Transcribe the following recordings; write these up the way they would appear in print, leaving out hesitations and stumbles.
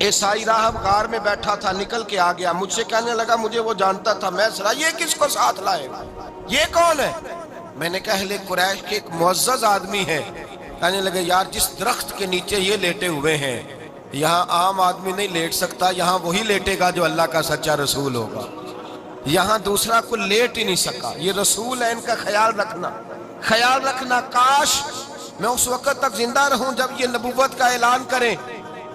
عیسائی راہب غار میں بیٹھا تھا، نکل کے آ گیا، مجھ سے کہنے لگا مجھے وہ جانتا تھا، میں سنا یہ کس کو ساتھ لائے، یہ کون ہے؟ میں نے کہا اہل قریش کے ایک معزز آدمی ہے۔ کہنے لگے یار جس درخت کے نیچے یہ لیٹے ہوئے ہیں یہاں عام آدمی نہیں لیٹ سکتا، یہاں وہی لیٹے گا جو اللہ کا سچا رسول ہوگا، یہاں دوسرا کوئی لیٹ ہی نہیں سکا، یہ رسول ہے، ان کا خیال رکھنا، کاش میں اس وقت تک زندہ رہوں جب یہ نبوت کا اعلان کریں۔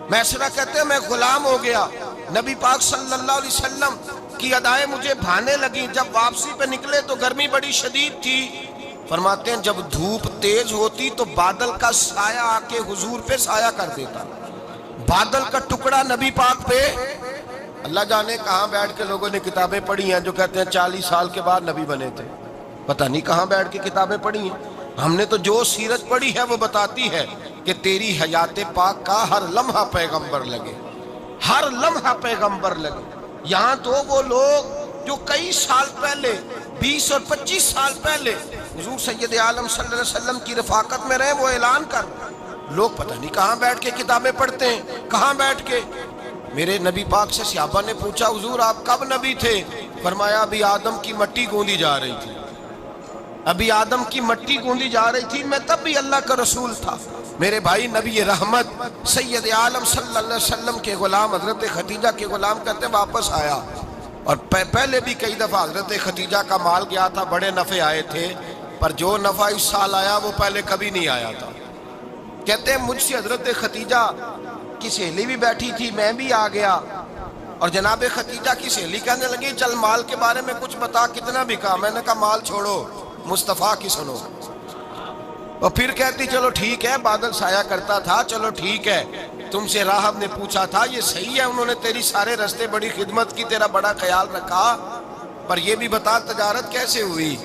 میسرہ کہتے ہیں میں غلام ہو گیا، نبی پاک صلی اللہ علیہ وسلم کی ادائیں مجھے بھانے لگیں، جب واپسی پہ نکلے تو گرمی بڑی شدید تھی، فرماتے ہیں جب دھوپ تیز ہوتی تو بادل کا سایہ آ کے حضور پہ سایہ کر دیتا، بادل کا ٹکڑا نبی پاک پہ، اللہ جانے کہاں بیٹھ کے لوگوں نے کتابیں پڑھی ہیں جو کہتے ہیں 40 سال کے بعد نبی بنے تھے، پتہ نہیں کہاں بیٹھ کے کتابیں پڑھی ہیں۔ ہم نے تو جو سیرت پڑھی ہے وہ بتاتی ہے کہ تیری حیات پاک کا ہر لمحہ پیغمبر لگے، ہر لمحہ پیغمبر لگے۔ یہاں تو وہ لوگ جو کئی سال پہلے 20 اور 25 سال پہلے حضور سید عالم صلی اللہ علیہ وسلم کی رفاقت میں رہے، وہ اعلان کر، لوگ پتہ نہیں کہاں بیٹھ کے کتابیں پڑھتے ہیں، کہاں بیٹھ کے۔ میرے نبی پاک سے صحابہ نے پوچھا حضور آپ کب نبی تھے؟ فرمایا ابھی آدم کی مٹی گوندی جا رہی تھی، ابھی آدم کی مٹی گوندی جا رہی تھی، میں تب بھی اللہ کا رسول تھا۔ میرے بھائی نبی رحمت سید عالم صلی اللہ علیہ وسلم کے غلام حضرت خدیجہ کے غلام کہتے واپس آیا، اور پہلے بھی کئی دفعہ حضرت خدیجہ کا مال گیا تھا، بڑے نفع آئے تھے، پر جو نفع اس سال آیا وہ پہلے کبھی نہیں آیا تھا۔ کہتے ہیں مجھ سے حضرت خدیجہ کی سہیلی بھی بیٹھی تھی، میں بھی آ گیا، اور جناب خدیجہ کی سہیلی کہنے لگی چل مال کے بارے میں کچھ بتا، کتنا بکا؟ میں نے کہا مال چھوڑو، مصطفیٰ کی سنو۔ اور پھر کہتی چلو ٹھیک ہے، بادل سایہ کرتا تھا، چلو ٹھیک ہے، تم سے راہب نے پوچھا تھا یہ صحیح ہے، انہوں نے تیری سارے رستے بڑی خدمت کی، تیرا بڑا خیال رکھا، پر یہ بھی بتا تجارت کیسے ہوئی؟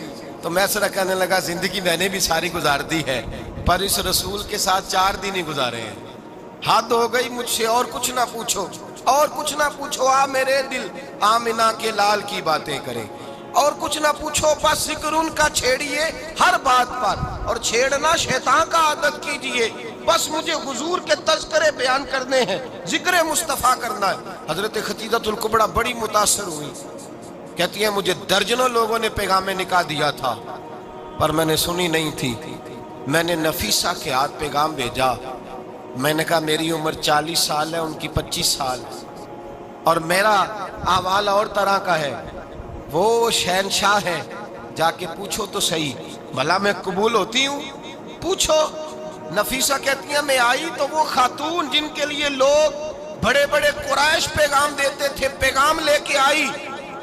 تو میں سر کہنے لگا زندگی میں نے بھی ساری گزار دی ہے، پر اس رسول کے ساتھ 4 دن ہی گزارے ہیں، حد ہو گئی مجھ سے، اور کچھ نہ پوچھو، اور کچھ نہ پوچھو، آ میرے دل آمنہ کے لال کی باتیں کریں، اور کچھ نہ پوچھو، بس ذکر ان کا چھیڑیے ہر بات پر، اور چھیڑنا شیطان کا عادت کیجئے، بس مجھے حضور کے تذکرے بیان کرنے ہیں، ذکر مصطفیٰ کرنا ہے۔ حضرت خدیجہ الکبریٰ بڑی متاثر ہوئی، کہتی ہیں مجھے درجنوں لوگوں نے پیغام نکاح دیا تھا پر میں نے سنی نہیں تھی، میں نے نفیسہ کے ہاتھ پیغام بھیجا، میں نے کہا میری عمر 40 سال ہے، ان کی 25 سال، اور میرا احوال اور طرح کا ہے، وہ شہنشاہ ہے، جا کے پوچھو تو صحیح، بھلا میں قبول ہوتی ہوں؟ پوچھو۔ نفیسہ کہتی ہیں میں آئی تو وہ خاتون جن کے لیے لوگ بڑے بڑے قریش پیغام دیتے تھے، پیغام لے کے آئی،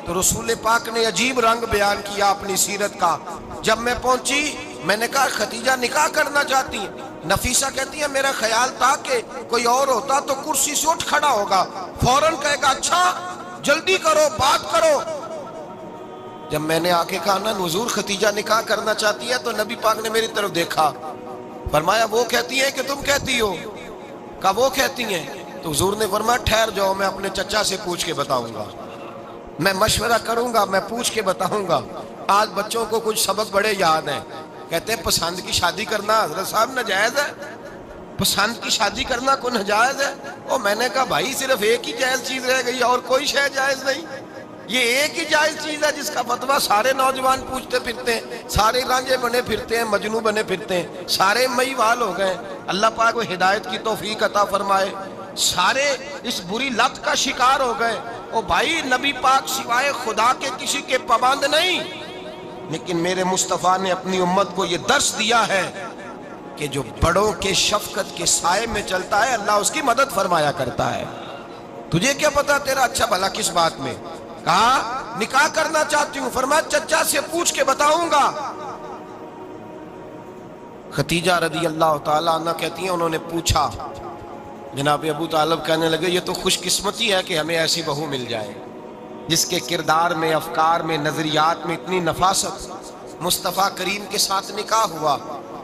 تو رسول پاک نے عجیب رنگ بیان کیا اپنی سیرت کا۔ جب میں پہنچی میں نے کہا خدیجہ نکاح کرنا چاہتی ہیں؟ نفیسہ کہتی ہے میرا خیال تھا کہ کوئی اور ہوتا تو کرسی سے اٹھ کھڑا ہوگا، فوراً کہے گا اچھا جلدی کرو بات کرو۔ جب میں نے آ کے کہا نا حضور خدیجہ نکاح کرنا چاہتی ہے، تو نبی پاک نے میری طرف دیکھا، فرمایا وہ کہتی ہیں کہ تم کہتی ہو؟ کہا وہ کہتی ہیں، تو حضور نے فرمایا ٹھہر جاؤ، میں اپنے چچا سے پوچھ کے بتاؤں گا، میں مشورہ کروں گا، میں پوچھ کے بتاؤں گا۔ آج بچوں کو کچھ سبق بڑے یاد ہیں، کہتے ہیں پسند کی شادی کرنا حضرت صاحب ناجائز ہے، پسند کی شادی کرنا کوئی ناجائز ہے؟ اور میں نے کہا بھائی صرف ایک ہی جائز چیز رہ گئی، اور کوئی شے جائز نہیں، یہ ایک ہی جائز چیز ہے جس کا فتویٰ سارے نوجوان پوچھتے پھرتے ہیں، سارے رانجے بنے پھرتے ہیں، مجنوں بنے پھرتے ہیں، سارے مئی وال ہو گئے۔ اللہ پاک کو ہدایت کی توفیق عطا فرمائے، سارے اس بری لت کا شکار ہو گئے۔ او بھائی نبی پاک سوائے خدا کے کسی کے پابند نہیں، لیکن میرے مصطفیٰ نے اپنی امت کو یہ درس دیا ہے کہ جو بڑوں کے شفقت کے سائے میں چلتا ہے اللہ اس کی مدد فرمایا کرتا ہے۔ تجھے کیا پتا تیرا اچھا بھلا کس بات میں؟ کہا نکاح کرنا چاہتی ہوں، فرمایا چچا سے پوچھ کے بتاؤں گا۔ خدیجہ رضی اللہ تعالیٰ عنہ کہتی ہیں انہوں نے پوچھا، جناب ابو طالب کہنے لگے یہ تو خوش قسمتی ہے کہ ہمیں ایسی بہو مل جائے جس کے کردار میں، افکار میں، نظریات میں اتنی نفاست۔ مصطفیٰ کریم کے ساتھ نکاح ہوا،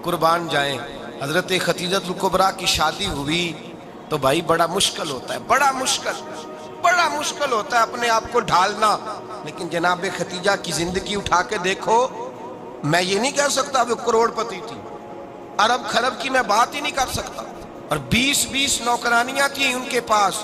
قربان جائیں۔ حضرت خدیجہ الکبریٰ کی شادی ہوئی تو بھائی بڑا مشکل ہوتا ہے، بڑا مشکل ہوتا ہے اپنے آپ کو ڈھالنا، لیکن جناب خدیجہ کی زندگی اٹھا کے دیکھو، میں یہ نہیں کہہ سکتا وہ کروڑ پتی تھی، ارب خرب کی میں بات ہی نہیں کر سکتا، اور 20 نوکرانیاں تھیں ان کے پاس،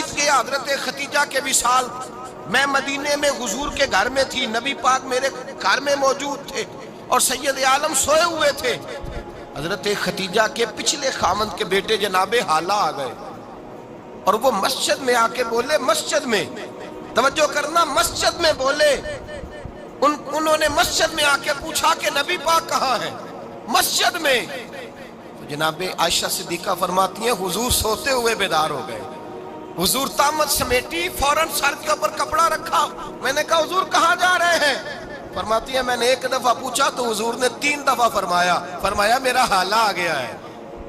بیت گیا حضرت خدیجہ کے وصال، میں مدینے میں حضور کے گھر میں تھی، نبی پاک میرے گھر میں موجود تھے اور سید عالم سوئے ہوئے تھے۔ حضرت خدیجہ کے پچھلے خامند کے بیٹے جناب حالہ آ گئے اور وہ مسجد میں آ کے بولے، مسجد میں توجہ کرنا، مسجد میں بولے، انہوں نے مسجد میں آ کے پوچھا کہ نبی پاک کہاں ہے؟ مسجد میں۔ جناب عائشہ صدیقہ فرماتی ہیں حضور سوتے ہوئے بیدار ہو گئے، حضور طامت سمیٹی، فوراً سر کے اوپر کپڑا رکھا۔ میں نے کہا حضور کہاں جا رہے ہیں؟ فرماتی ہیں میں نے ایک دفعہ پوچھا تو حضور نے 3 دفعہ فرمایا میرا حالہ آ گیا ہے،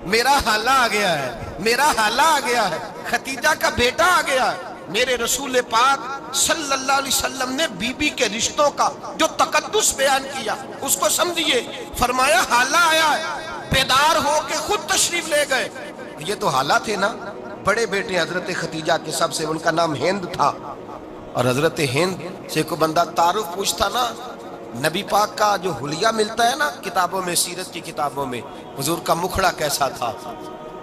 میرا حالہ آ گیا ہے، میرا حالہ آ گیا ہے، خدیجہ کا بیٹا آ گیا ہے۔ میرے رسول پاک صلی اللہ علیہ وسلم نے بی بی کے رشتوں کا جو تقدس بیان کیا اس کو سمجھیے، فرمایا حالہ آیا ہے، بیدار ہو کے خود تشریف لے گئے۔ یہ تو حالہ تھے نا، بڑے بیٹے حضرت خدیجہ کے، سب سے ان کا نام ہند تھا، اور حضرت ہند سے کوئی بندہ تعارف پوچھتا نا، نبی پاک کا جو حلیہ ملتا ہے نا کتابوں میں، سیرت کی کتابوں میں، حضور کا مکھڑا کیسا تھا،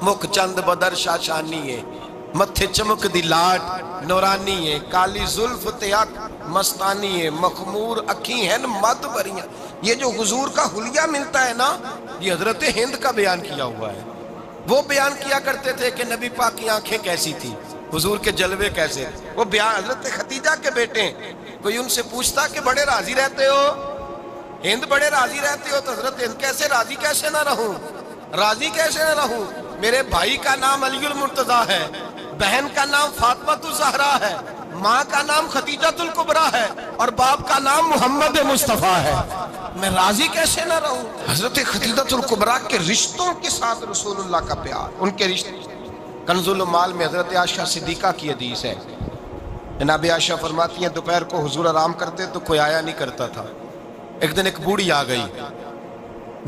مکھ چند بدر شاشانی ہے، متھے چمک دی لاٹ نورانی ہے، کالی زلف تیاک مستانی ہے، مخمور اکھی ہیں مد بریاں۔ یہ جو حضور کا حلیہ ملتا ہے نا، یہ حضرت ہند کا بیان کیا ہوا ہے۔ وہ بیان کیا کرتے تھے کہ نبی پاک کی آنکھیں کیسی تھی، حضور کے جلوے کیسے، وہ بیان حضرت خدیجہ کے بیٹے ہیں۔ کوئی ان سے پوچھتا کہ بڑے راضی رہتے ہو، ہند بڑے راضی رہتے ہو، تو حضرت ہند کیسے راضی کیسے نہ رہوں، راضی کیسے نہ رہوں، میرے بھائی کا نام علی المرتضیٰ ہے، بہن کا نام فاطمۃ الزہرا ہے، ماں کا نام خدیجۃ الکبریٰ ہے، اور باپ کا نام محمد مصطفیٰ ہے، میں راضی کیسے نہ رہوں۔ حضرت خدیجۃ الکبریٰ کے رشتوں کے ساتھ رسول اللہ کا پیار، ان کے رشتے۔ کنز المال میں حضرت عائشہ صدیقہ کی حدیث ہے، جناب عائشہ فرماتی ہیں دوپہر کو حضور آرام کرتے تو کوئی آیا نہیں کرتا تھا۔ ایک دن ایک بوڑھی آ گئی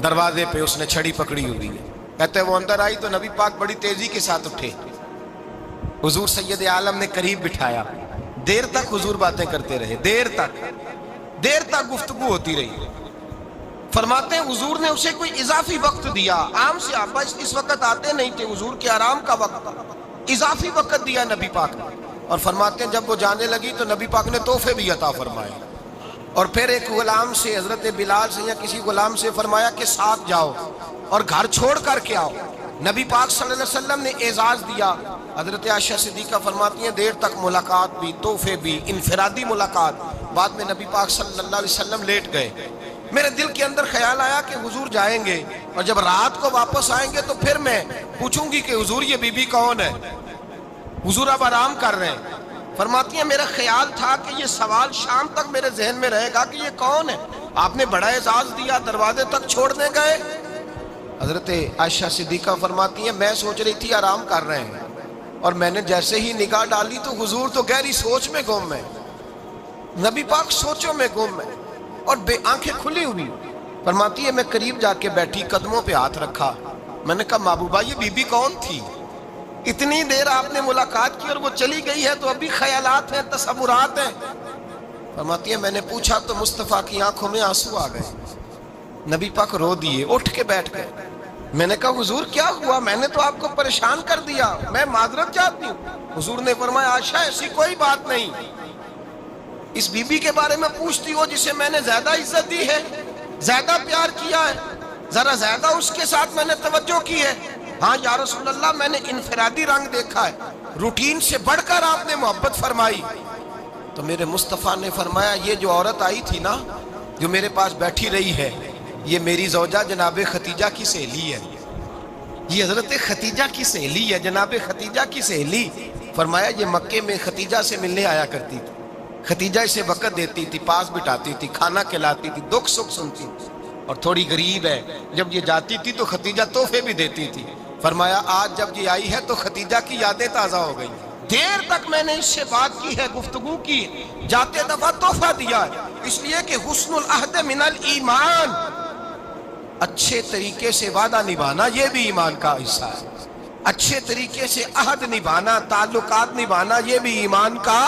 دروازے پہ، اس نے چھڑی پکڑی ہوئی ہے، کہتے وہ اندر آئی تو نبی پاک بڑی تیزی کے ساتھ اٹھے، حضور سید عالم نے قریب بٹھایا، دیر تک حضور باتیں کرتے رہے، دیر تک گفتگو ہوتی رہی۔ فرماتے ہیں حضور نے اسے کوئی اضافی وقت دیا، عام صحابہ اس وقت آتے نہیں تھے، حضور کے آرام کا وقت تھا، اضافی وقت دیا نبی پاک نے، اور فرماتے ہیں جب وہ جانے لگی تو نبی پاک نے تحفے بھی عطا فرمائے، اور پھر ایک غلام سے، حضرت بلال سے یا کسی غلام سے فرمایا کہ ساتھ جاؤ اور گھر چھوڑ کر کے آؤ۔ نبی پاک صلی اللہ علیہ وسلم نے اعزاز دیا۔ حضرت عائشہ صدیقہ فرماتی ہیں دیر تک ملاقات بھی، تحفے بھی، انفرادی ملاقات۔ بعد میں نبی پاک صلی اللہ علیہ وسلم لیٹ گئے، میرے دل کے اندر خیال آیا کہ حضور جائیں گے اور جب رات کو واپس آئیں گے تو پھر میں پوچھوں گی کہ حضور یہ بی بی کون ہے، حضور اب آرام کر رہے ہیں۔ فرماتی ہیں میرا خیال تھا کہ یہ سوال شام تک میرے ذہن میں رہے گا کہ یہ کون ہے، آپ نے بڑا اعزاز دیا، دروازے تک چھوڑنے گئے۔ حضرت عائشہ صدیقہ فرماتی ہیں میں سوچ رہی تھی آرام کر رہے ہیں، اور میں نے جیسے ہی نگاہ ڈالی تو حضور تو گہری سوچ میں گم ہے، نبی پاک سوچوں میں گم ہے اور آنکھیں کھلی ہوئی۔ فرماتی ہے میں قریب جا کے بیٹھی، قدموں پہ ہاتھ رکھا، میں نے کہا محبوبہ یہ بی بی کون تھی؟ اتنی دیر آپ نے ملاقات کی اور وہ چلی گئی ہے تو ابھی خیالات ہیں، تصورات ہیں۔ فرماتی ہے میں نے پوچھا تو مصطفیٰ کی آنکھوں میں آنسو آ گئے، نبی پاک رو دیے، اٹھ کے بیٹھ گئے۔ میں نے کہا حضور کیا ہوا، میں نے تو آپ کو پریشان کر دیا، میں معذرت چاہتی ہوں۔ حضور نے فرمایا عائشہ ایسی کوئی بات نہیں، اس بی بی کے بارے میں پوچھتی ہو جسے میں نے زیادہ عزت دی ہے، زیادہ پیار کیا ہے، ذرا زیادہ اس کے ساتھ میں نے توجہ کی ہے۔ ہاں یا رسول اللہ میں نے انفرادی رنگ دیکھا ہے، روٹین سے بڑھ کر آپ نے محبت فرمائی۔ تو میرے مصطفیٰ نے فرمایا یہ جو عورت آئی تھی نا، جو میرے پاس بیٹھی رہی ہے، یہ میری زوجہ جناب خدیجہ کی سہیلی ہے، یہ حضرت خدیجہ کی سہیلی ہے، جناب خدیجہ کی سہیلی۔ فرمایا یہ مکے میں خدیجہ سے ملنے آیا کرتی تھی، خدیجہ اسے وقت دیتی تھی، پاس بٹھاتی تھی، کھانا کھلاتی تھی، دکھ سکھ سنتی تھی، اور تھوڑی غریب ہے، جب یہ جاتی تھی تو خدیجہ تحفے بھی دیتی تھی۔ فرمایا آج جب یہ آئی ہے تو خدیجہ کی یادیں تازہ ہو گئی، دیر تک میں نے اس سے بات کی ہے، گفتگو کی، جاتے دفعہ تحفہ دیا ہے، اس لیے کہ حسن العہد من الایمان، اچھے طریقے سے وعدہ نبھانا یہ بھی ایمان کا حصہ ہے، اچھے طریقے سے عہد نبھانا، تعلقات نبھانا یہ بھی ایمان کا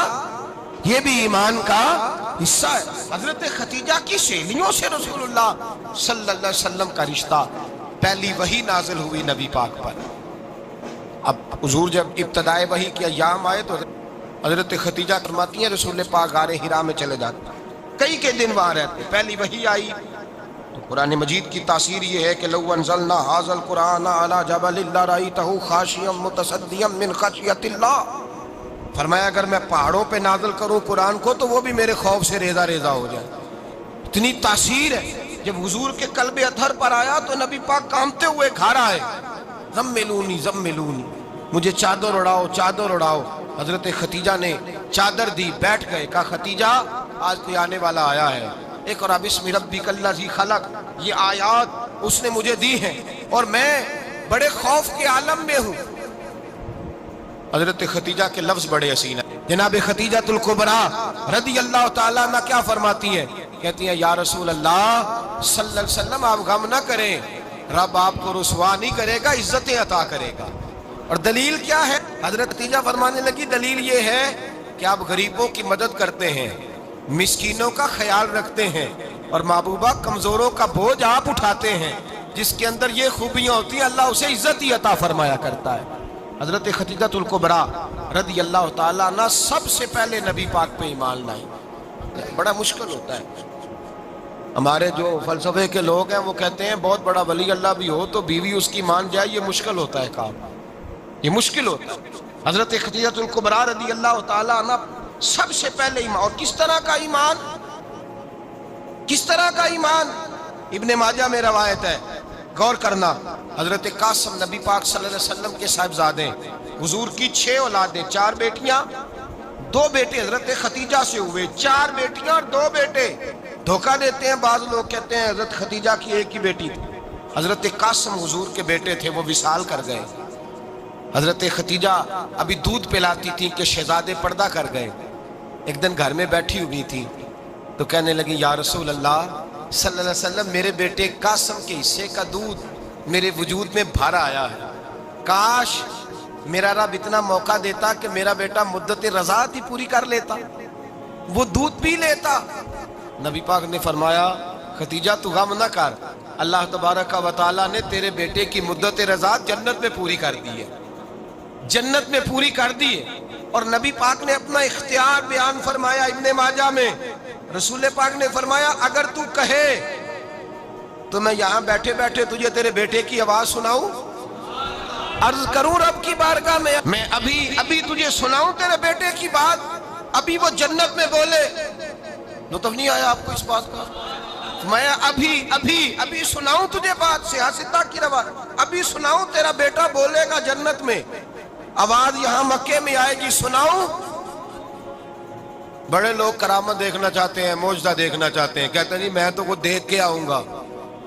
حصہ ہے۔ حضرت خدیجہ کی سہیلیوں سے رسول اللہ صلی اللہ علیہ وسلم کا رشتہ، پہلی وحی نازل ہوئی نبی پاک پر، اب حضور جب ابتدائے وحی کے ایام آئے تو حضرت خدیجہ فرماتی ہیں رسول پاک غار حرا میں چلے جاتے، کئی کے دن وہاں رہتے۔ پہلی وحی آئی تو قرآن مجید کی تاثیر یہ ہے کہ لو انزلنا ھذا القرآن علی جبل لرأیتہ خاشعا متصدعا من خشیۃ اللہ، فرمایا اگر میں پہاڑوں پہ نازل کروں قرآن کو تو وہ بھی میرے خوف سے ریزہ ریزہ ہو جائے۔ اتنی تاثیر ہے۔ جب حضور کے قلب اطہر پر آیا تو نبی پاک کانپتے ہوئے گھر آئے، زملونی زملونی، مجھے چادر اڑاؤ چادر اڑاؤ۔ حضرت خدیجہ نے چادر دی، بیٹھ گئے، کہا خدیجہ آج کوئی آنے والا آیا ہے، اقرأ بسم ربک الذی خلق، یہ آیات اس نے مجھے دی ہیں اور میں بڑے خوف کے عالم میں ہوں۔ حضرت خدیجہ کے لفظ بڑے حسین ہیں۔ جناب خدیجہ الکبریٰ رضی اللہ تعالیٰ عنہ کیا فرماتی ہیں؟ کہتی ہیں یا رسول اللہ صلی اللہ علیہ وسلم آپ غم نہ کریں، رب آپ کو رسوا نہیں کرے گا، عزتیں عطا کرے گا۔ اور دلیل کیا ہے؟ حضرت خدیجہ فرمانے لگی دلیل یہ ہے کہ آپ غریبوں کی مدد کرتے ہیں، مسکینوں کا خیال رکھتے ہیں، اور محبوبہ کمزوروں کا بوجھ آپ اٹھاتے ہیں۔ جس کے اندر یہ خوبیاں ہوتی ہیں اللہ اسے عزت ہی عطا فرمایا کرتا ہے۔ حضرت خدیجہ الکبریٰ رضی اللہ تعالیٰ عنہ سب سے پہلے نبی پاک پہ ایمان لائی۔ بڑا مشکل ہوتا ہے، ہمارے جو فلسفے کے لوگ ہیں وہ کہتے ہیں بہت بڑا ولی اللہ بھی ہو تو بیوی اس کی مان جائے، یہ مشکل ہوتا ہے کام، یہ مشکل ہوتا ہے۔ حضرت خدیجہ الکبریٰ رضی اللہ تعالیٰ عنہ سب سے پہلے ایمان، اور کس طرح کا ایمان؟ کس طرح کا ایمان؟ ابن ماجہ میں روایت ہے، غور کرنا، حضرت قاسم نبی پاک صلی اللہ علیہ وسلم کے صاحبزادے، حضور کی 6 اولادیں، 4 بیٹیاں 2 بیٹے حضرت خدیجہ سے ہوئے، 4 بیٹیاں اور 2 بیٹے۔ دھوکہ دیتے ہیں بعض لوگ، کہتے ہیں حضرت خدیجہ کی ایک ہی بیٹی تھی۔ حضرت قاسم حضور کے بیٹے تھے، وہ وصال کر گئے۔ حضرت خدیجہ ابھی دودھ پلاتی تھی کہ شہزادے پردہ کر گئے۔ ایک دن گھر میں بیٹھی ہوئی تھی تو کہنے لگی یا رسول اللہ صلی اللہ علیہ وسلم میرے بیٹے قاسم کے حصے کا دودھ میرے وجود میں بھر آیا ہے، کاش میرا رب اتنا موقع دیتا کہ میرا بیٹا مدت رضاعت ہی پوری کر لیتا، وہ دودھ پی لیتا۔ نبی پاک نے فرمایا خدیجہ تو غم نہ کر، اللہ تبارک و تعالیٰ نے تیرے بیٹے کی مدت رضاعت جنت میں پوری کر دی ہے، جنت میں پوری کر دی ہے۔ اور نبی پاک نے اپنا اختیار بیان فرمایا ابن ماجہ میں، رسول پاک نے فرمایا اگر تو کہے تو میں یہاں بیٹھے بیٹھے تجھے تیرے بیٹے کی آواز سناؤں، عرض کروں رب کی بارگاہ میں ابھی تجھے سناؤں تیرے بیٹے کی بات، ابھی وہ جنت میں بولے۔ لطف نہیں آیا آپ کو اس بات کا؟ میں ابھی سناؤں تجھے بات، سیاستہ کی روایت، ابھی سناؤں تیرا بیٹا بولے گا جنت میں، آواز یہاں مکے میں آئے گی، سناؤں؟ بڑے لوگ کرامت دیکھنا چاہتے ہیں، معجزہ دیکھنا چاہتے ہیں، کہتے ہیں جی میں تو وہ دیکھ کے آؤں گا۔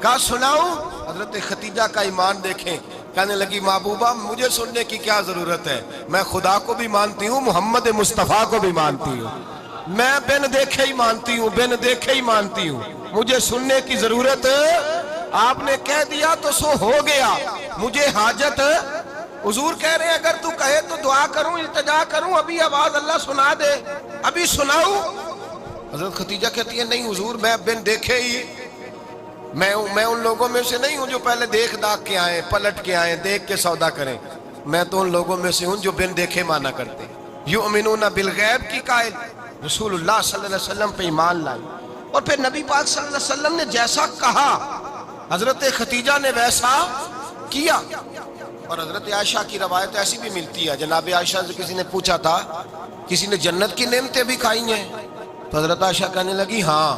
کہا سناؤں؟ حضرت خدیجہ کا ایمان دیکھیں، کہنے لگی محبوبہ مجھے سننے کی کیا ضرورت ہے، میں خدا کو بھی مانتی ہوں، محمد مصطفیٰ کو بھی مانتی ہوں، میں بن دیکھے ہی مانتی ہوں، بن دیکھے ہی مانتی ہوں، مجھے سننے کی ضرورت آپ نے کہہ دیا تو سو ہو گیا، مجھے حاجت۔ حضور کہہ رہے ہیں اگر تو کہے تو دعا کروں، التجا کروں، ابھی آواز اللہ سنا دے، ابھی سناؤں؟ حضرت خدیجہ کہتی ہے نہیں حضور میں بن دیکھے ہی، میں ان لوگوں میں سے نہیں ہوں جو پہلے دیکھ داکھ کے آئیں، پلٹ کے آئیں، دیکھ کے سودا کریں، میں تو ان لوگوں میں سے ہوں جو بن دیکھے مانا کرتے۔ یؤمنون بالغیب کی قائل رسول اللہ صلی اللہ علیہ وسلم پہ ایمان لائی، اور پھر نبی پاک صلی اللہ علیہ وسلم نے جیسا کہا حضرت خدیجہ نے ویسا کیا۔ اور حضرت عائشہ کی روایت ایسی بھی ملتی ہے، جناب عائشہ سے کسی نے پوچھا تھا کسی نے جنت کی نعمتیں بھی کھائی ہیں؟ تو حضرت عائشہ کہنے لگی ہاں،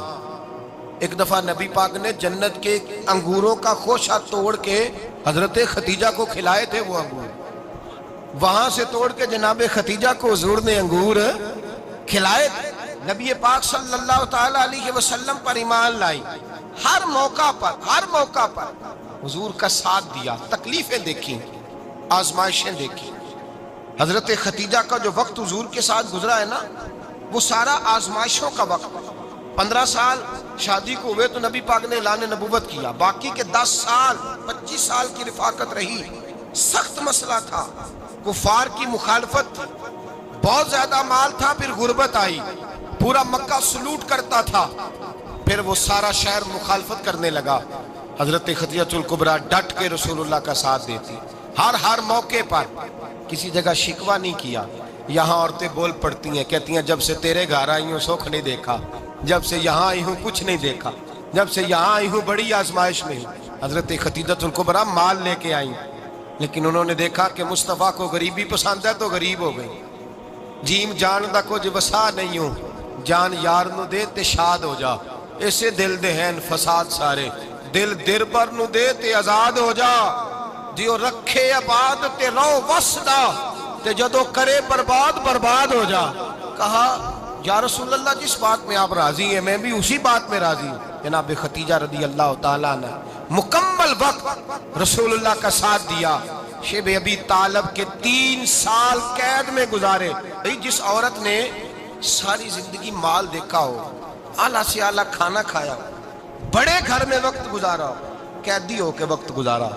ایک دفعہ نبی پاک نے جنت کے انگوروں کا خوشہ توڑ کے حضرت خدیجہ کو کھلائے تھے، وہ انگور وہاں سے توڑ کے جناب خدیجہ کو حضور نے انگور کھلائے تھے۔ نبی پاک صلی اللہ تعالیٰ علیہ وسلم پر ایمان لائی، ہر موقع پر حضور کا ساتھ دیا، تکلیفیں دیکھی، آزمائشیں دیکھی۔ حضرت خدیجہ کا جو وقت حضور کے ساتھ گزرا ہے نا، وہ سارا آزمائشوں کا وقت۔ 15 سال شادی کو ہوئے تو نبی پاک نے اعلان نبوت کیا، باقی کے 10 سال 25 سال کی رفاقت رہی، سخت مسئلہ تھا، کفار کی مخالفت تھی، بہت زیادہ مال تھا، پھر غربت آئی، پورا مکہ سلوٹ کرتا تھا، پھر وہ سارا شہر مخالفت کرنے لگا۔ حضرت خدیجہ الکبریٰ ڈٹ کے رسول اللہ کا ساتھ دیتی، ہر موقع پر کسی جگہ شکوہ نہیں کیا۔ یہاں عورتیں بول پڑتی ہیں، کہتی ہیں جب سے تیرے گھر آئی ہوں سکھ نہیں دیکھا، جب سے یہاں آئی ہوں کچھ نہیں دیکھا، جب سے یہاں آئی ہوں بڑی آزمائش میں ہوں۔ حضرت خدیجہ الکبریٰ مال لے کے آئیں، لیکن انہوں نے دیکھا کہ مصطفیٰ کو غریبی پسند ہے تو غریب ہو گئی۔ جیم جان دا کچھ وسا نہیں ہوں، جان یار نو دے تے شاد ہو جا، اسے دل دے ہیں فساد سارے، دل در پر نو دے تے آزاد ہو جا، دیو رکھے آباد تے رو وسدا تے جدو کرے برباد ہو جا۔ کہا یا رسول اللہ جس بات میں آپ راضی ہیں میں بھی اسی بات میں راضی ہوں۔ جناب خدیجہ رضی اللہ تعالیٰ نے مکمل وقت رسول اللہ کا ساتھ دیا۔ شیب ابی طالب کے 3 سال قید میں گزارے۔ جس عورت نے ساری زندگی مال دیکھا ہو، اعلیٰ سے اعلیٰ کھانا کھایا، بڑے گھر میں وقت گزارا، قیدی ہو کے وقت گزارا،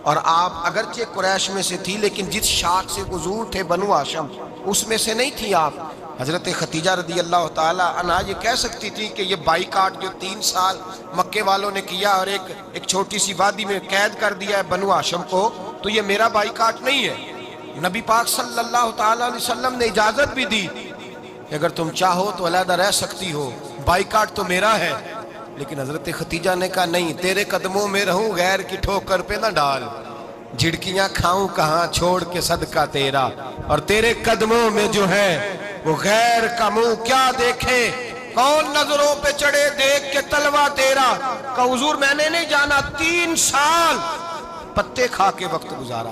اور آپ اگرچہ قریش میں سے تھی لیکن جس شاخ سے حضور تھے بنو ہاشم اس میں سے نہیں تھی آپ۔ حضرت خدیجہ رضی اللہ تعالیٰ عنہا یہ کہہ سکتی تھی کہ یہ بائیکاٹ جو 3 سال مکے والوں نے کیا اور ایک چھوٹی سی وادی میں قید کر دیا ہے بنو ہاشم کو، تو یہ میرا بائیکاٹ نہیں ہے۔ نبی پاک صلی اللہ تعالیٰ علیہ وسلم نے اجازت بھی دی کہ اگر تم چاہو تو علیحدہ رہ سکتی ہو، بائیکاٹ تو میرا ہے۔ لیکن حضرت خدیجہ نے کہا نہیں، تیرے قدموں میں رہوں غیر کی ٹھوکر پہ نہ ڈال، جھڑکیاں کھاؤں کہاں چھوڑ کے صدقہ تیرا، اور تیرے قدموں میں جو ہے وہ غیر کا منہ کیا دیکھے، کون نظروں پہ چڑھے دیکھ کے تلوہ تیرا۔ کہ حضور میں نے نہیں جانا، 3 سال پتے کھا کے وقت گزارا،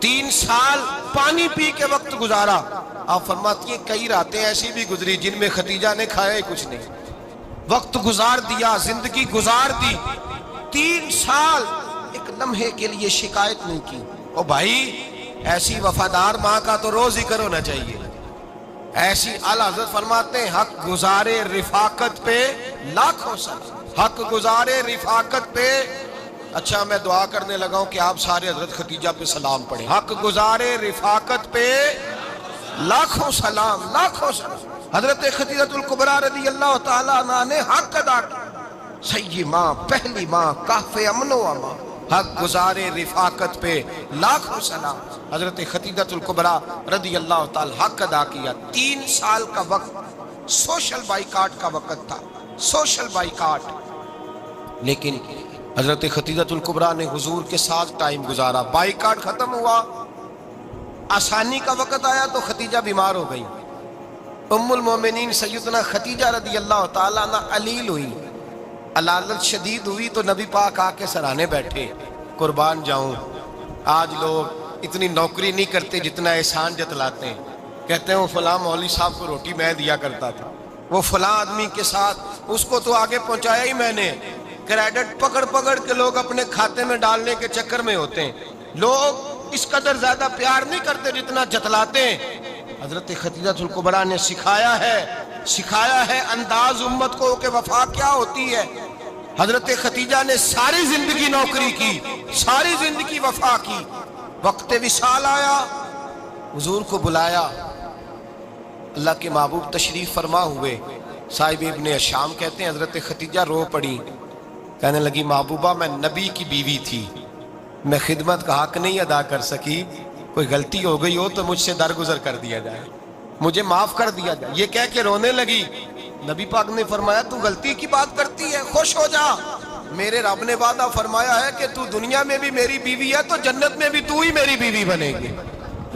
3 سال پانی پی کے وقت گزارا۔ آپ فرماتی ہیں کئی راتیں ایسی بھی گزری جن میں خدیجہ نے کھایا ہی کچھ نہیں، وقت گزار دیا، زندگی گزار دی۔ 3 سال ایک لمحے کے لیے شکایت نہیں کی۔ او بھائی ایسی وفادار ماں کا تو روز ذکر ہونا چاہیے۔ ایسی اعلیٰ حضرت فرماتے ہیں حق گزارے رفاقت پہ لاکھوں سلام، حق گزارے رفاقت پہ۔ اچھا میں دعا کرنے لگا ہوں کہ آپ سارے حضرت خدیجہ پہ سلام پڑھیں۔ حق گزارے رفاقت پہ لاکھوں سلام، لاکھوں سلام۔ حضرت خدیجہ الکبریٰ رضی اللہ تعالیٰ عنہ نے حق ادا کیا، سیدی ماں، پہلی ماں، کہف امن و امان، حق گزارے رفاقت پہ لاکھوں سلام۔ حضرت خدیجہ الکبریٰ رضی اللہ تعالیٰ حق ادا کیا۔ 3 سال کا وقت سوشل بائیکاٹ کا وقت تھا، سوشل بائیکاٹ۔ لیکن حضرت خدیجہ الکبریٰ نے حضور کے ساتھ ٹائم گزارا، بائیکاٹ ختم ہوا، آسانی کا وقت آیا تو خدیجہ بیمار ہو گئی۔ ام المومنین سیدنا خدیجہ رضی اللہ تعالیٰ عنہ علیل ہوئی، علالت شدید ہوئی تو نبی پاک آ کے سرانے بیٹھے۔ قربان جاؤں آج لوگ اتنی نوکری نہیں کرتے جتنا احسان جتلاتے ہیں، کہتے ہیں وہ فلاں مولوی صاحب کو روٹی میں دیا کرتا تھا، وہ فلاں آدمی کے ساتھ اس کو تو آگے پہنچایا ہی میں نے۔ کریڈٹ پکڑ کے لوگ اپنے کھاتے میں ڈالنے کے چکر میں ہوتے ہیں، لوگ اس قدر زیادہ پیار نہیں کرتے جتنا جتلاتے ہیں۔ حضرت خدیجہ الکبریٰ نے سکھایا ہے انداز امت کو کہ وفا کیا ہوتی ہے۔ حضرت خدیجہ نے ساری زندگی نوکری کی، ساری زندگی وفا کی۔ وقت وصال آیا، حضور کو بلایا، اللہ کے محبوب تشریف فرما ہوئے۔ صاحب ابن الشام کہتے ہیں حضرت خدیجہ رو پڑی، کہنے لگی محبوبہ میں نبی کی بیوی تھی، میں خدمت کا حق نہیں ادا کر سکی، کوئی غلطی ہو گئی ہو تو مجھ سے درگزر کر دیا جائے، مجھے معاف کر دیا جائے۔ یہ کہہ کے رونے لگی۔ نبی پاک نے فرمایا تو غلطی کی بات کرتی ہے، خوش ہو جا، میرے رب نے وعدہ فرمایا ہے کہ تو دنیا میں بھی میری بیوی ہے تو جنت میں بھی تو ہی میری بیوی بنے گی۔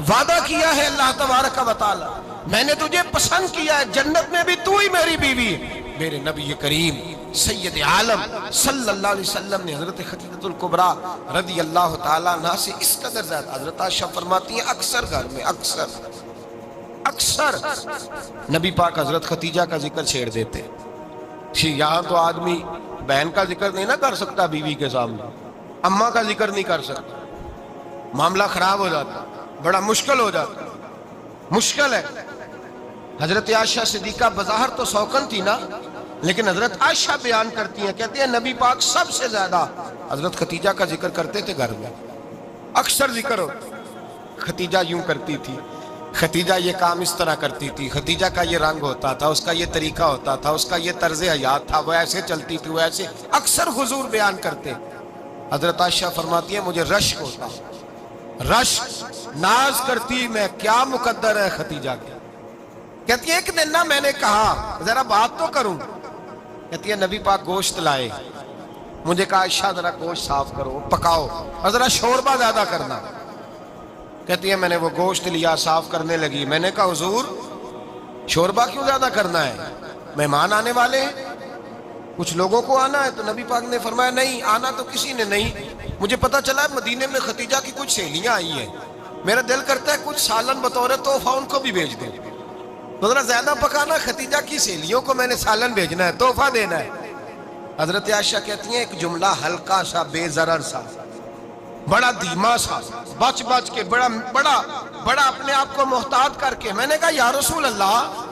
وعدہ کیا ہے اللہ تبارک و تعالی، میں نے تجھے پسند کیا ہے، جنت میں بھی تو ہی میری بیوی ہے۔ میرے نبی کریم سید عالم صلی اللہ علیہ وسلم نے حضرت خدیجہ الکبریٰ رضی اللہ تعالیٰ عنہ سے اس قدر زیادہ، حضرت عائشہ فرماتی ہیں اکثر گھر میں اکثر نبی پاک حضرت خدیجہ کا ذکر چھیڑ دیتے۔ یہاں تو آدمی بہن کا ذکر نہیں نہ کر سکتا بیوی کے سامنے، اماں کا ذکر نہیں کر سکتا، معاملہ خراب ہو جاتا، بڑا مشکل ہو جاتا، مشکل ہے۔ حضرت عائشہ صدیقہ بظاہر تو سوکن تھی نا، لیکن حضرت عائشہ بیان کرتی ہیں، کہتی ہیں نبی پاک سب سے زیادہ حضرت خدیجہ کا ذکر کرتے تھے گھر میں، اکثر ذکر ہو۔ خدیجہ یوں کرتی تھی، خدیجہ یہ کام اس طرح کرتی تھی، خدیجہ کا یہ رنگ ہوتا تھا، اس کا یہ طریقہ ہوتا تھا، اس کا یہ طرز حیات تھا، وہ ایسے چلتی تھی، وہ ایسے، اکثر حضور بیان کرتے۔ حضرت عائشہ فرماتی ہیں مجھے رشک ہوتا، رشک ناز کرتی میں کیا مقدر ہے خدیجہ کے. کہتی ہے ایک دن نا میں نے کہا ذرا بات تو کروں. کہتی ہے نبی پاک گوشت لائے, مجھے کہا عائشہ ذرا گوشت صاف کرو پکاؤ اور ذرا شوربہ زیادہ کرنا. کہتی ہے میں نے وہ گوشت لیا صاف کرنے لگی. میں نے کہا حضور شوربہ کیوں زیادہ کرنا ہے, مہمان آنے والے ہیں, کچھ لوگوں کو آنا ہے. تو نبی پاک نے فرمایا نہیں آنا تو کسی نے نہیں, مجھے پتا چلا ہے مدینے میں خدیجہ کی کچھ سہیلیاں آئی ہیں, میرا دل کرتا ہے کچھ سالن بطور تحفہ ان کو بھی بھیج دیں. تو ذرا زیادہ پکانا, خدیجہ کی سہیلیوں کو میں نے سالن بھیجنا ہے, تحفہ دینا ہے. حضرت عائشہ کہتی ہیں ایک جملہ ہلکا سا بے ضرر سا بڑا دھیما سا بچ بچ کے بڑا اپنے آپ کو محتاط کر کے میں نے کہا یا رسول اللہ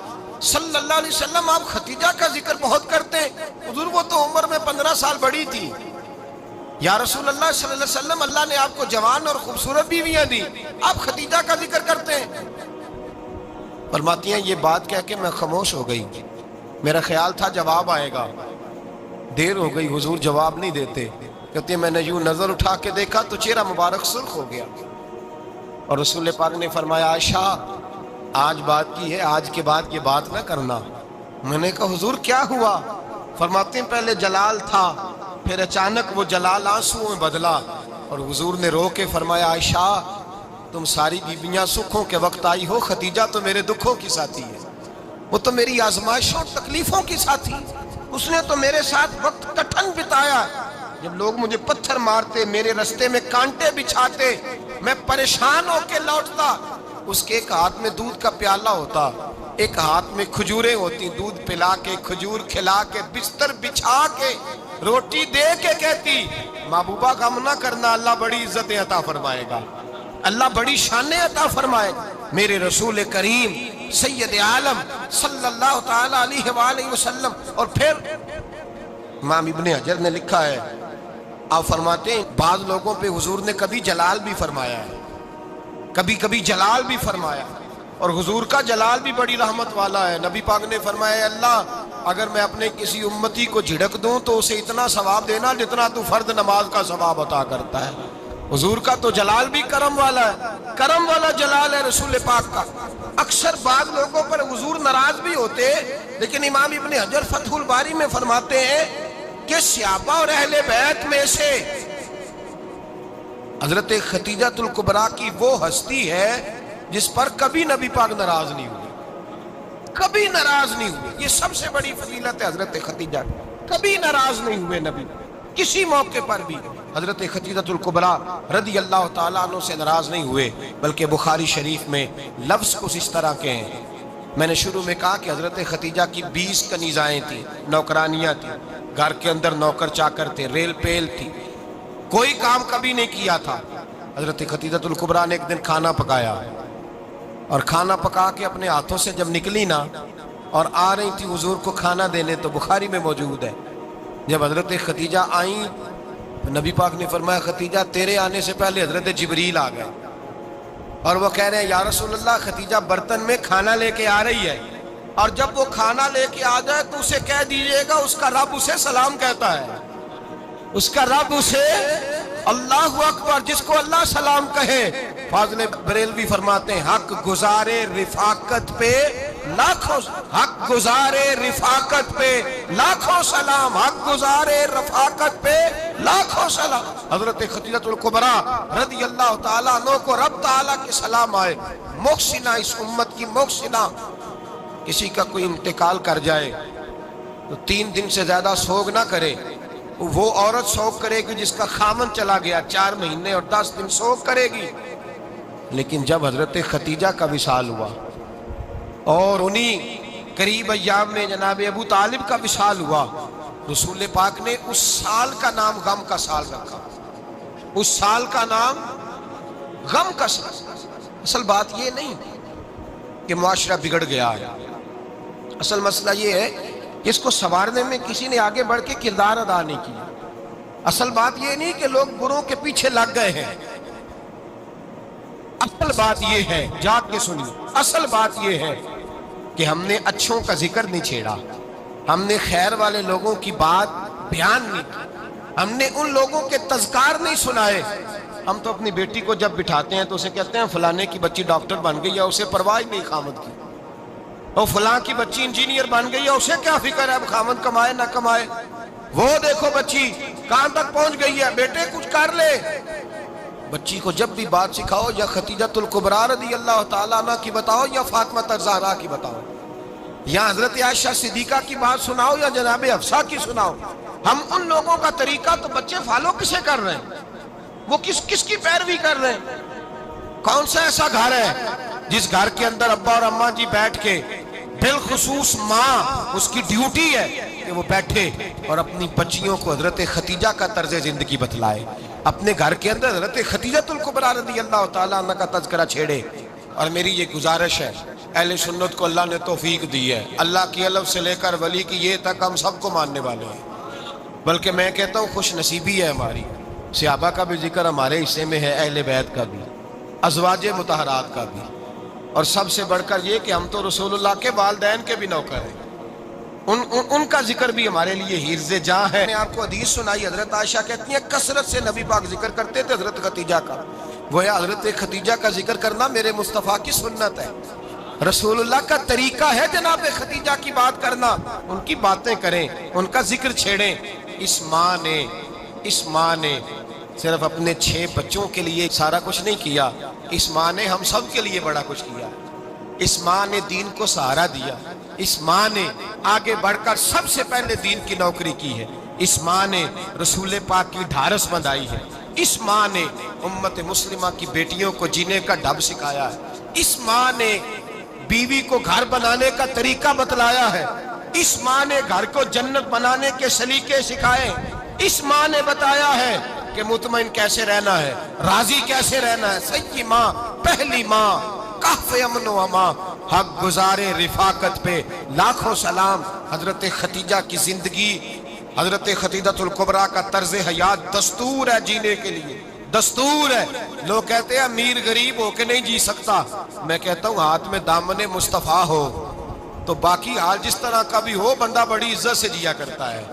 صلی اللہ علیہ وسلم آپ خدیجہ کا ذکر بہت کرتے ہیں. حضور وہ تو عمر میں 15 سال بڑی تھی. یا رسول اللہ صلی اللہ علیہ وسلم اللہ نے آپ کو جوان اور خوبصورت بیویاں دی, آپ خدیجہ کا ذکر کرتے ہیں. فرماتی ہیں یہ بات کہہ کے میں خاموش ہو گئی. میرا خیال تھا جواب آئے گا, دیر ہو گئی, حضور جواب نہیں دیتے. کہتے ہیں میں نے یوں نظر اٹھا کے دیکھا تو چہرہ مبارک سرخ ہو گیا. اور رسول پاک نے فرمایا عائشہ آج بات کی ہے, آج کے بعد یہ بات نہ کرنا. میں نے کہا حضور کیا ہوا؟ فرماتے ہیں پہلے جلال تھا, پھر اچانک وہ جلال آنسو میں بدلا. اور حضور نے رو کے فرمایا عائشہ تم ساری بیویاں سکھوں کے وقت آئی ہو, خدیجہ تو میرے دکھوں کی ساتھی ہے, وہ تو میری آزمائشوں تکلیفوں کی ساتھی, اس نے تو میرے ساتھ وقت کٹھن بتایا. جب لوگ مجھے پتھر مارتے, میرے رستے میں کانٹے بچھاتے, میں پریشان ہو کے لوٹتا, اس کے ایک ہاتھ میں دودھ کا پیالہ ہوتا, ایک ہاتھ میں کھجوریں ہوتی, دودھ پلا کے کھجور کھلا کے بستر بچھا کے روٹی دے کے کہتی محبوبہ غم نہ کرنا, اللہ بڑی عزتیں عطا فرمائے گا, اللہ بڑی شانیں عطا فرمائے گا. میرے رسول کریم سید عالم صلی اللہ تعالی علیہ وآلہ وسلم. اور پھر امام ابن حجر نے لکھا ہے, آپ فرماتے ہیں بعض لوگوں پہ حضور نے کبھی جلال بھی فرمایا ہے, کبھی کبھی جلال بھی فرمایا, اور حضور کا جلال بھی بڑی رحمت والا ہے. نبی پاک نے فرمایا اللہ اگر میں اپنے کسی امتی کو جھڑک دوں تو اسے اتنا ثواب دینا جتنا تو فرض نماز کا ثواب عطا کرتا ہے. حضور کا تو جلال بھی کرم والا ہے, کرم والا جلال ہے رسول پاک کا. اکثر بعض لوگوں پر حضور ناراض بھی ہوتے, لیکن امام ابن حجر فتح الباری میں فرماتے ہیں کہ صحابہ اور اہل بیت میں سے حضرت خدیجہ الکبریٰ کی وہ ہستی ہے جس پر کبھی نبی پاک ناراض نہیں ہوئے, کبھی ناراض نہیں ہوئے. یہ سب سے بڑی فضیلت ہے حضرت خدیجہ, کبھی ناراض نہیں ہوئے نبی کسی موقع پر بھی. حضرت خدیجہ الکبریٰ رضی اللہ تعالیٰ عنہ سے ناراض نہیں ہوئے, بلکہ بخاری شریف میں لفظ کچھ اس طرح کے ہیں. میں نے شروع میں کہا کہ حضرت خدیجہ کی 20 کنیزائیں تھیں, نوکرانیاں تھیں, گھر کے اندر نوکر چاکر تھے, ریل پیل تھی, کوئی کام کبھی نہیں کیا تھا. حضرت خدیجہ الکبریٰ نے ایک دن کھانا پکایا, اور کھانا پکا کے اپنے ہاتھوں سے جب نکلی نا اور آ رہی تھی حضور کو کھانا دینے, تو بخاری میں موجود ہے جب حضرت خدیجہ آئیں تو نبی پاک نے فرمایا خدیجہ تیرے آنے سے پہلے حضرت جبریل آ گئے, اور وہ کہہ رہے ہیں یا رسول اللہ خدیجہ برتن میں کھانا لے کے آ رہی ہے, اور جب وہ کھانا لے کے آ جائے تو اسے کہہ دیجئے گا اس کا رب اسے سلام کہتا ہے, اس کا رب اسے اللہ اکبر, جس کو اللہ سلام کہے. فاضل بریلوی فرماتے ہیں حق گزارے رفاقت پہ لاکھوں, حق گزارے رفاقت پہ لاکھوں سلام, حق گزارے رفاقت پہ لاکھوں سلام. حضرت خدیجہ الکبریٰ رضی اللہ تعالیٰ عنہ کو رب تعالیٰ کے سلام آئے. محسنہ, اس امت کی محسنہ. کسی کا کوئی انتقال کر جائے تو 3 دن سے زیادہ سوگ نہ کرے, وہ عورت سوگ کرے گی جس کا خامن چلا گیا, 4 مہینے اور 10 دن سوگ کرے گی. لیکن جب حضرت خدیجہ کا وصال ہوا اور انہی قریب ایام میں جناب ابو طالب کا وصال ہوا, رسول پاک نے اس سال کا نام غم کا سال رکھا, اس سال کا نام غم کا سال. اصل بات یہ نہیں کہ معاشرہ بگڑ گیا ہے, اصل مسئلہ یہ ہے کہ اس کو سنوارنے میں کسی نے آگے بڑھ کے کردار ادا نہیں کیا. اصل بات یہ نہیں کہ لوگ بروں کے پیچھے لگ گئے ہیں, اصل بات یہ ہے, جاگ کے سنیے, اصل بات یہ ہے کہ ہم نے اچھوں کا ذکر نہیں چھیڑا, ہم نے خیر والے لوگوں کی بات بیان نہیں کی, ہم نے ان لوگوں کے تذکار نہیں سنائے, ہم تو اپنی بیٹی کو جب بٹھاتے ہیں تو اسے کہتے ہیں فلانے کی بچی ڈاکٹر بن گئی ہے، اسے پرواہ نہیں خامد کی، اور فلاں کی بچی انجینئر بن گئی ہے، اسے کیا فکر ہے اب خامد کمائے نہ کمائے، وہ دیکھو بچی کہاں تک پہنچ گئی ہے، بیٹے کچھ کر لے۔ بچی کو جب بھی بات سکھاؤ یا خدیجہ الکبریٰ رضی اللہ تعالیٰ عنہ کی بتاؤ یا فاطمہ الزہرا کی بتاؤ، یا حضرت عائشہ صدیقہ کی بات سناؤ یا جناب حفصہ کی سناؤ، ہم ان لوگوں کا طریقہ تو بچے فالو کسے کر رہے ہیں، وہ کس کی پیروی کر رہے ہیں؟ کون سا ایسا گھر ہے جس گھر کے اندر ابا اور اماں جی بیٹھ کے، بالخصوص ماں اس کی ڈیوٹی ہے کہ وہ بیٹھے اور اپنی بچیوں کو حضرت خدیجہ کا طرز زندگی بتلائے، اپنے گھر کے اندر حضرت خدیجہ الکبریٰ رضی اللہ تعالیٰ عنہ کا تذکرہ چھیڑے۔ اور میری یہ گزارش ہے، اہل سنت کو اللہ نے توفیق دی ہے، اللہ کی الف سے لے کر ولی کی یہ تک ہم سب کو ماننے والے ہیں، بلکہ میں کہتا ہوں خوش نصیبی ہے ہماری، صحابہ کا بھی ذکر ہمارے حصے میں ہے، اہل بیت کا بھی، ازواج مطہرات کا بھی، اور سب سے بڑھ کر یہ کہ ہم تو رسول اللہ کے والدین کے بھی نوکر ہیں، ان کا ذکر بھی ہمارے لیے حرز جاں ہے۔ میں نے آپ کو حدیث سنائی، حضرت عائشہ کہتی ہیں کثرت سے نبی پاک ذکر کرتے تھے حضرت خدیجہ کا، گویا حضرت خدیجہ کا ذکر کرنا میرے مصطفیٰ کی سنت ہے، رسول اللہ کا طریقہ ہے جناب خدیجہ کی بات کرنا، ان کی باتیں کریں، ان کا ذکر چھیڑیں۔ اس ماں نے صرف اپنے 6 بچوں کے لیے سارا کچھ نہیں کیا، اس ماں نے ہم سب کے لیے بڑا کچھ کیا، اس ماں نے دین کو سہارا دیا، اس ماں نے آگے بڑھ کر سب سے پہلے دین کی نوکری کی ہے، اس ماں نے رسول پاک کی ڈھارس بندھائی ہے، اس ماں نے امت مسلمہ کی بیٹیوں کو جینے کا ڈھب سکھایا ہے، اس ماں نے بیوی کو گھر بنانے کا طریقہ بتلایا ہے، اس ماں نے گھر کو جنت بنانے کے سلیقے سکھائے، اس ماں نے بتایا ہے کہ مطمئن کیسے رہنا ہے، راضی کیسے رہنا ہے۔ سچی ماں، پہلی ماں، کہف امن و امان، حق گزارے رفاقت پہ لاکھوں سلام۔ حضرت خدیجہ کی زندگی، حضرت خدیجہ الکبریٰ کا طرز حیات دستور ہے جینے کے لیے، دستور ہے۔ لوگ کہتے ہیں امیر غریب ہو کے نہیں جی سکتا، میں کہتا ہوں ہاتھ میں دامن مصطفیٰ ہو تو باقی حال جس طرح کا بھی ہو، بندہ بڑی عزت سے جیا کرتا ہے،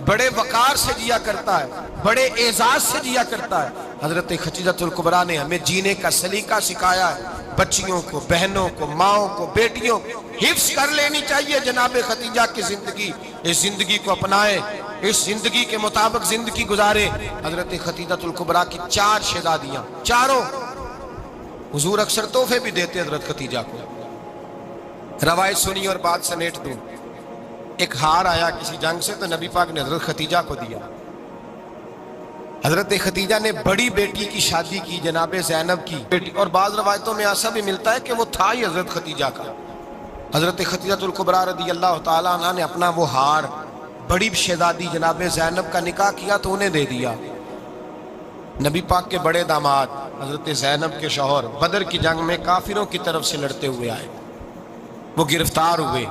بڑے وقار سے جیا کرتا ہے، بڑے اعزاز سے جیا کرتا ہے۔ حضرت خدیجہ الکبریٰ نے ہمیں جینے کا سلیقہ سکھایا ہے، بچیوں کو، بہنوں کو، ماؤں کو، بیٹیوں کو حفظ کر لینی چاہیے جناب خدیجہ کی زندگی، اس زندگی کو اپنائے، اس زندگی کے مطابق زندگی گزارے۔ حضرت خدیجہ الکبریٰ کی 4 شہزادیاں، چاروں حضور اکثر تحفے بھی دیتے حضرت خدیجہ کو۔ روایت سنی اور بات سمیٹ دوں، ایک ہار آیا کسی جنگ سے تو نبی پاک نے حضرت خدیجہ کو دیا۔ حضرت خدیجہ نے بڑی بیٹی کی شادی کی، جناب زینب کی بیٹی، اور بعض روایتوں میں ایسا بھی ملتا ہے کہ وہ تھا ہی حضرت خدیجہ کا۔ حضرت خدیجہ الکبریٰ رضی اللہ تعالیٰ عنہ نے اپنا وہ ہار بڑی شہزادی جناب زینب کا نکاح کیا تو انہیں دے دیا۔ نبی پاک کے بڑے داماد حضرت زینب کے شوہر بدر کی جنگ میں کافروں کی طرف سے لڑتے ہوئے آئے، وہ گرفتار ہوئے،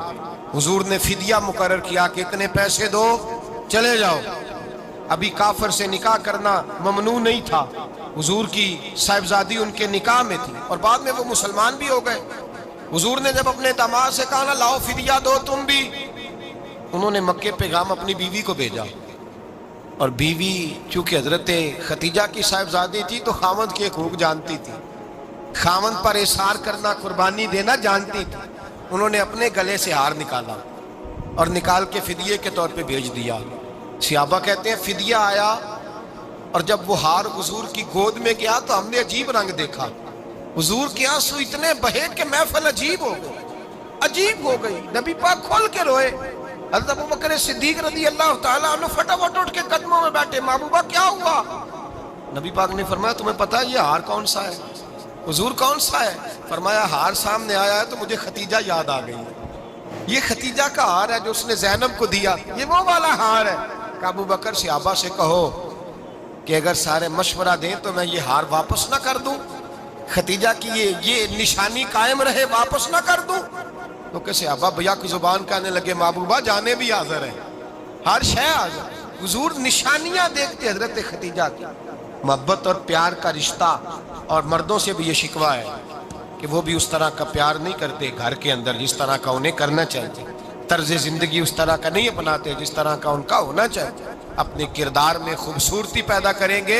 حضور نے فدیہ مقرر کیا کہ اتنے پیسے دو چلے جاؤ۔ ابھی کافر سے نکاح کرنا ممنوع نہیں تھا، حضور کی صاحبزادی ان کے نکاح میں تھی اور بعد میں وہ مسلمان بھی ہو گئے۔ حضور نے جب اپنے داماد سے کہا نا لاؤ فدیہ دو تم بھی، انہوں نے مکے پیغام اپنی بیوی کو بھیجا، اور بیوی چونکہ حضرت خدیجہ کی صاحبزادی تھی تو خاوند کے حقوق جانتی تھی، خاوند پر احسار کرنا، قربانی دینا جانتی تھی۔ انہوں نے اپنے گلے سے ہار نکالا اور نکال کے فدیے کے طور پہ بھیج دیا۔ صحابہ کہتے ہیں فدیہ آیا اور جب وہ ہار حضور کی گود میں گیا تو ہم نے عجیب رنگ دیکھا، حضور کے آنسو اتنے بہے کہ محفل عجیب ہو گئی، عجیب ہو گئی، نبی پاک کھول کے روئے۔ حضرت ابوبکر صدیق رضی اللہ تعالیٰ عنہ فٹافٹ اٹھ کے قدموں میں بیٹھے، محبوبہ کیا ہوا؟ نبی پاک نے فرمایا تمہیں پتہ ہے یہ ہار کون سا ہے؟ حضور کون سا ہے؟ فرمایا ہار سامنے آیا ہے تو مجھے خدیجہ یاد آ گئی، یہ خدیجہ کا ہار ہے جو اس نے زینب کو دیا، یہ وہ والا ہار ہے۔ کہ ابو بکر صحابہ سے کہو کہ اگر سارے مشورہ دیں تو میں یہ ہار واپس نہ کر دوں، خدیجہ کی یہ نشانی قائم رہے، واپس نہ کر دوں؟ تو کہ صحابہ بھیا کی زبان کہنے لگے محبوبہ جانے بھی حاضر ہیں، ہر شے حاضر۔ حضور نشانیاں دیکھتے حضرت خدیجہ کی، محبت اور پیار کا رشتہ، اور مردوں سے بھی یہ شکوہ ہے کہ وہ بھی اس طرح کا پیار نہیں کرتے گھر کے اندر جس طرح کا انہیں کرنا چاہیے، طرز زندگی اس طرح کا نہیں اپناتے جس طرح کا ان کا ہونا چاہیے۔ اپنے کردار میں خوبصورتی پیدا کریں گے